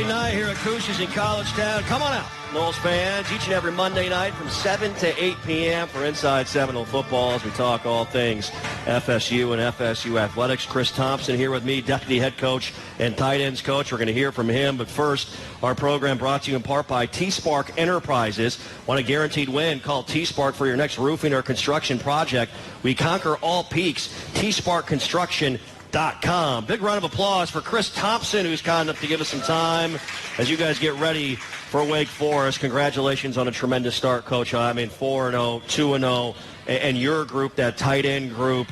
Speaker 2: Night here at Couches in College Town. Come on out, Noles fans, each and every Monday night from 7 to 8 p.m. for Inside Seminole Football as we talk all things FSU and FSU athletics. Chris Thomsen here with me, deputy head coach and tight ends coach. We're going to hear from him, but first, our program brought to you in part by T-Spark Enterprises. Want a guaranteed win? Call T-Spark for your next roofing or construction project. We conquer all peaks. T-Spark Construction. Big round of applause for Chris Thomsen, who's kind enough to give us some time as you guys get ready for Wake Forest. Congratulations on a tremendous start, Coach. I mean, 4-0, 2-0, and your group, that tight end group,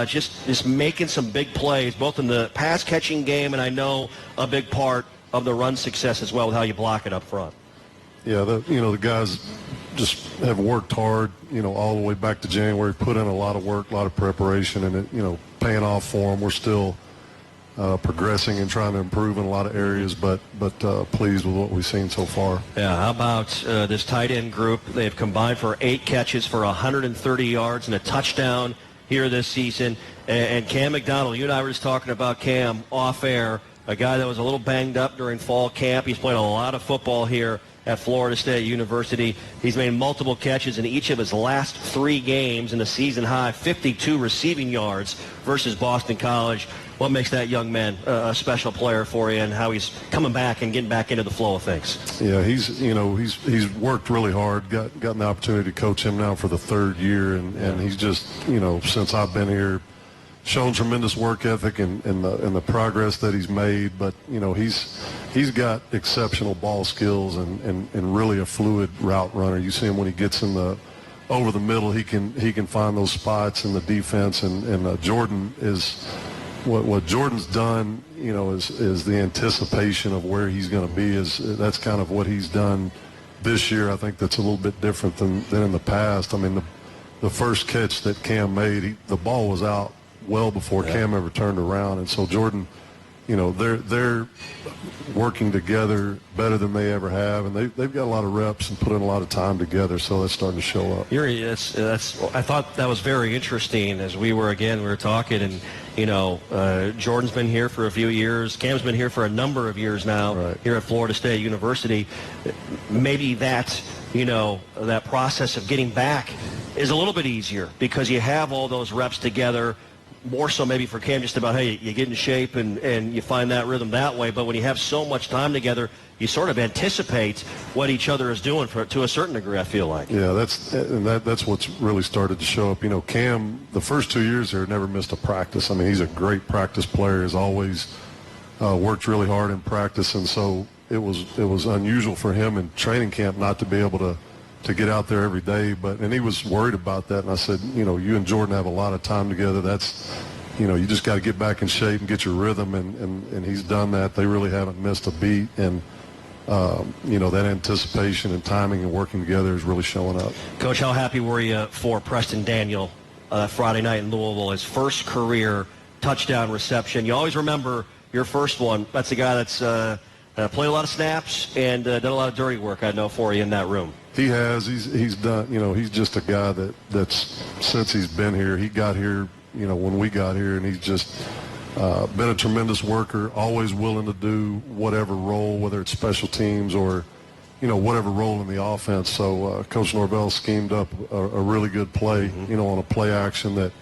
Speaker 2: just making some big plays, both in the pass-catching game and I know a big part of the run success as well with how you block it up front.
Speaker 7: Yeah, the guys just have worked hard, all the way back to January, put in a lot of work, a lot of preparation, and it, paying off for them. We're still progressing and trying to improve in a lot of areas, but pleased with what we've seen so far.
Speaker 2: Yeah, how about this tight end group? They've combined for 8 catches for 130 yards and a touchdown here this season. And Cam McDonald, you and I were just talking about Cam off air, a guy that was a little banged up during fall camp. He's played a lot of football here at Florida State University. He's made multiple catches in each of his last 3 games in a season-high 52 receiving yards versus Boston College. What makes that young man a special player for you and how he's coming back and getting back into the flow of things?
Speaker 7: Yeah, he's worked really hard, gotten the opportunity to coach him now for the 3rd year, and he's just, since I've been here, shown tremendous work ethic and the progress that he's made. But, you know, he's got exceptional ball skills and really a fluid route runner. You see him when he gets over the middle, he can find those spots in the defense. And Jordan is what Jordan's done, you know, is the anticipation of where he's going to be. That's kind of what he's done this year. I think that's a little bit different than in the past. I mean, the first catch that Cam made, the ball was out well before Cam ever turned around. And so Jordan, you know, they're working together better than they ever have, and they've got a lot of reps and put in a lot of time together, so that's starting to show up.
Speaker 2: I thought that was very interesting as we were talking, and, you know, Jordan's been here for a few years. Cam's been here for a number of years now here at Florida State University. Maybe that, you know, that process of getting back is a little bit easier because you have all those reps together. More so maybe for Cam, just about, hey, you get in shape and you find that rhythm that way. But when you have so much time together, you sort of anticipate what each other is doing to a certain degree, I feel like.
Speaker 7: Yeah, that's what's really started to show up. You know, Cam, the first 2 years there, never missed a practice. I mean, he's a great practice player, has always worked really hard in practice. And so it was unusual for him in training camp not to be able to get out there every day, and he was worried about that. And I said, you know, you and Jordan have a lot of time together. That's, you know, you just got to get back in shape and get your rhythm, and he's done that. They really haven't missed a beat, and you know, that anticipation and timing and working together is really showing up.
Speaker 2: Coach, how happy were you for Preston Daniel Friday night in Louisville, his first career touchdown reception? You always remember your first one. That's a guy that's played a lot of snaps and done a lot of dirty work, I know, for you in that room.
Speaker 7: He has. He's done. You know, he's just a guy that's since he's been here. He got here, you know, when we got here, and he's just been a tremendous worker. Always willing to do whatever role, whether it's special teams or, you know, whatever role in the offense. So Coach Norvell schemed up a really good play, you know, on a play action that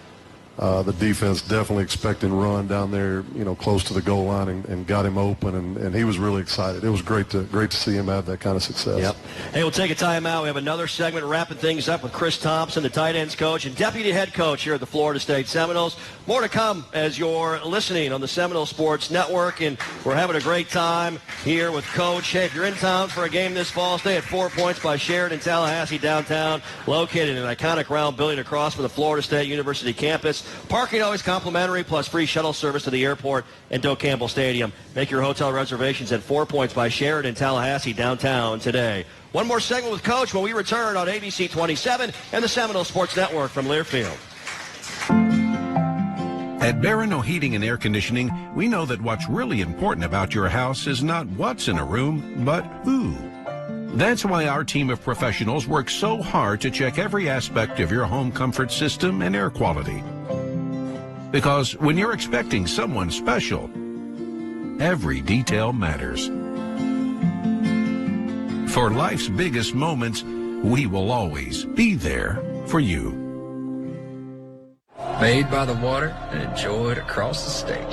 Speaker 7: the defense definitely expecting run down there, you know, close to the goal line, and got him open, and he was really excited. It was great to see him have that kind of success.
Speaker 2: Yep. Hey, we'll take a timeout. We have another segment wrapping things up with Chris Thomsen, the tight ends coach and deputy head coach here at the Florida State Seminoles. More to come as you're listening on the Seminole Sports Network, and we're having a great time here with Coach. Hey, if you're in town for a game this fall, stay at 4 Points by Sheraton Tallahassee downtown, located in an iconic round building across from the Florida State University campus. Parking always complimentary, plus free shuttle service to the airport and Doak Campbell Stadium. Make your hotel reservations at 4 Points by Sheraton Tallahassee downtown today. One more segment with Coach when we return on ABC 27 and the Seminole Sports Network from Learfield.
Speaker 9: At Barano Heating and Air Conditioning, we know that what's really important about your house is not what's in a room, but who. That's why our team of professionals works so hard to check every aspect of your home comfort system and air quality. Because when you're expecting someone special, every detail matters. For life's biggest moments, we will always be there for you.
Speaker 10: Made by the water and enjoyed across the state.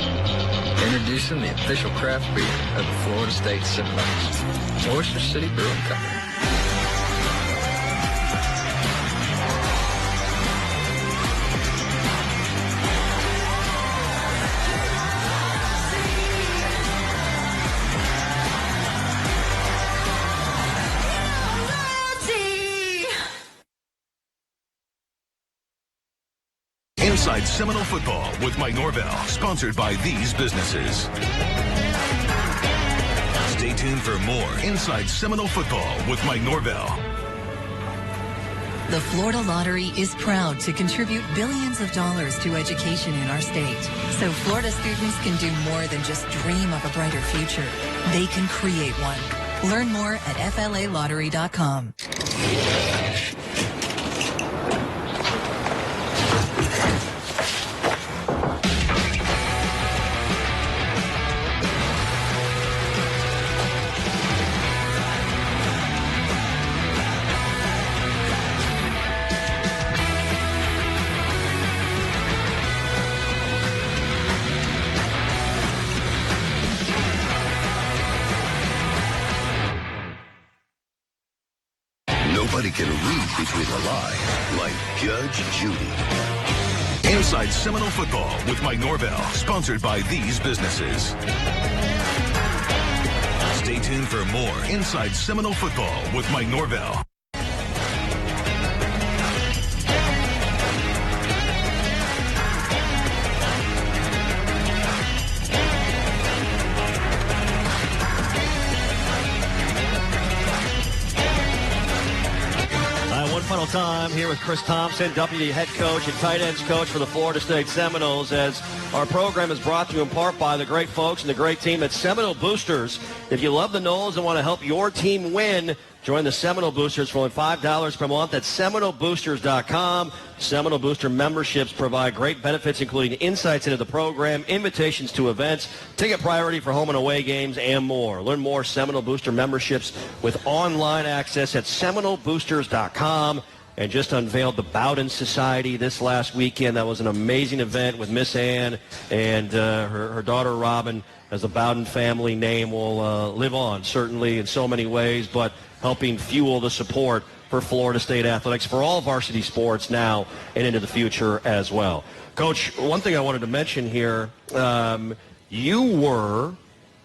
Speaker 10: Introducing the official craft beer of the Florida State Seminoles, Oyster City Brewing Company.
Speaker 1: Inside Seminole Football with Mike Norvell, sponsored by these businesses. Stay tuned for more Inside Seminole Football with Mike Norvell.
Speaker 12: The Florida Lottery is proud to contribute billions of dollars to education in our state. So Florida students can do more than just dream of a brighter future. They can create one. Learn more at FLALottery.com.
Speaker 1: Nobody can read between the lines like Judge Judy. Inside Seminole Football with Mike Norvell, sponsored by these businesses. Stay tuned for more Inside Seminole Football with Mike Norvell.
Speaker 2: Final time here with Chris Thomsen, deputy head coach and tight ends coach for the Florida State Seminoles, as our program is brought to you in part by the great folks and the great team at Seminole Boosters. If you love the Noles and want to help your team win, join the Seminole Boosters for only $5 per month at SeminoleBoosters.com. Seminole Booster memberships provide great benefits, including insights into the program, invitations to events, ticket priority for home and away games, and more. Learn more Seminole Booster memberships with online access at SeminoleBoosters.com. And just unveiled the Bowden Society this last weekend. That was an amazing event with Miss Ann and her daughter Robin, as the Bowden family name will live on, certainly in so many ways, but helping fuel the support for Florida State athletics for all varsity sports now and into the future as well. Coach, one thing I wanted to mention here, you were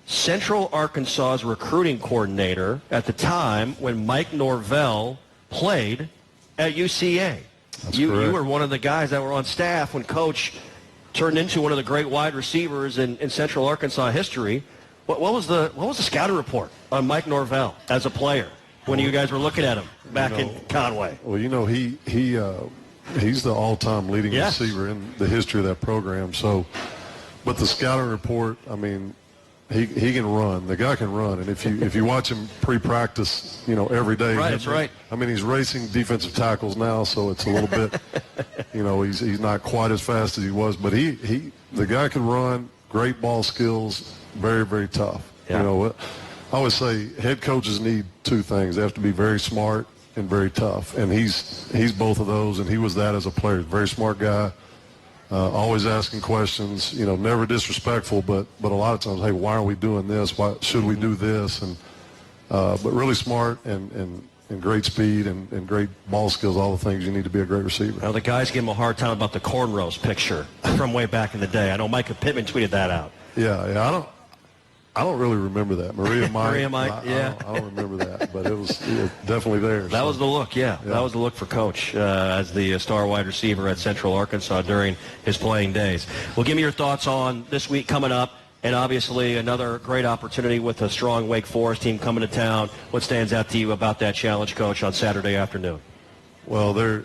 Speaker 2: Central Arkansas's recruiting coordinator at the time when Mike Norvell played at UCA. You were one of the guys that were on staff when Coach turned into one of the great wide receivers in Central Arkansas history. What was the scouting report on Mike Norvell as a player when you guys were looking at him back in Conway?
Speaker 7: Well, he's the all-time leading receiver in the history of that program. So, but the scouting report, I mean, he can run. The guy can run, and if you watch him pre-practice, every day.
Speaker 2: Right, that's right.
Speaker 7: I mean, he's racing defensive tackles now, so it's a little bit, he's not quite as fast as he was, but the guy can run. Great ball skills, very, very tough.
Speaker 2: Yeah.
Speaker 7: I always say head coaches need two things. They have to be very smart and very tough, and he's both of those, and he was that as a player. Very smart guy. Always asking questions, never disrespectful, but a lot of times, hey, why are we doing this? Why should we do this? And but really smart and great speed and great ball skills, all the things you need to be a great receiver.
Speaker 2: Now, the guys give him a hard time about the cornrows picture from way back in the day. I know Micah Pittman tweeted that out.
Speaker 7: Yeah, I don't really remember that. Maria Mike,
Speaker 2: yeah.
Speaker 7: I don't remember that, but it was definitely there.
Speaker 2: That was the look, yeah. That was the look for Coach as the star wide receiver at Central Arkansas during his playing days. Well, give me your thoughts on this week coming up, and obviously another great opportunity with a strong Wake Forest team coming to town. What stands out to you about that challenge, Coach, on Saturday afternoon?
Speaker 7: Well, they're,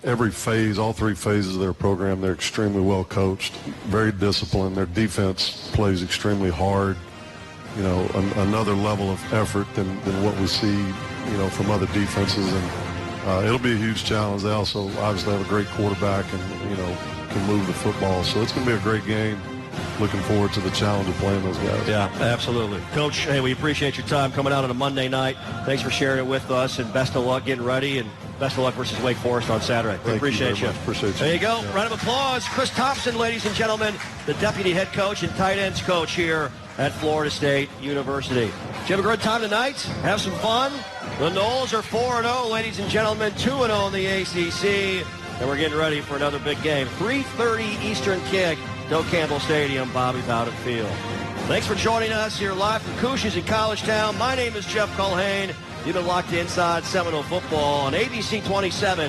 Speaker 7: every phase, all three phases of their program, they're extremely well coached, very disciplined. Their defense plays extremely hard, another level of effort than what we see, from other defenses. And it'll be a huge challenge. They also obviously have a great quarterback and, can move the football. So it's going to be a great game. Looking forward to the challenge of playing those guys.
Speaker 2: Yeah, absolutely. Coach, hey, we appreciate your time coming out on a Monday night. Thanks for sharing it with us, and best of luck getting ready, and best of luck versus Wake Forest on Saturday. We appreciate you.
Speaker 7: Appreciate you.
Speaker 2: There you go. Round of applause. Chris Thomsen, ladies and gentlemen, the deputy head coach and tight ends coach here at Florida State University. Did you have a great time tonight? Have some fun? The Noles are 4-0, ladies and gentlemen, 2-0 in the ACC, and we're getting ready for another big game. 3:30 Eastern kick. Del Campbell Stadium, Bobby Bowden Field. Thanks for joining us here live from Cousha's in College Town. My name is Jeff Culhane. You've been locked inside Seminole football on ABC 27.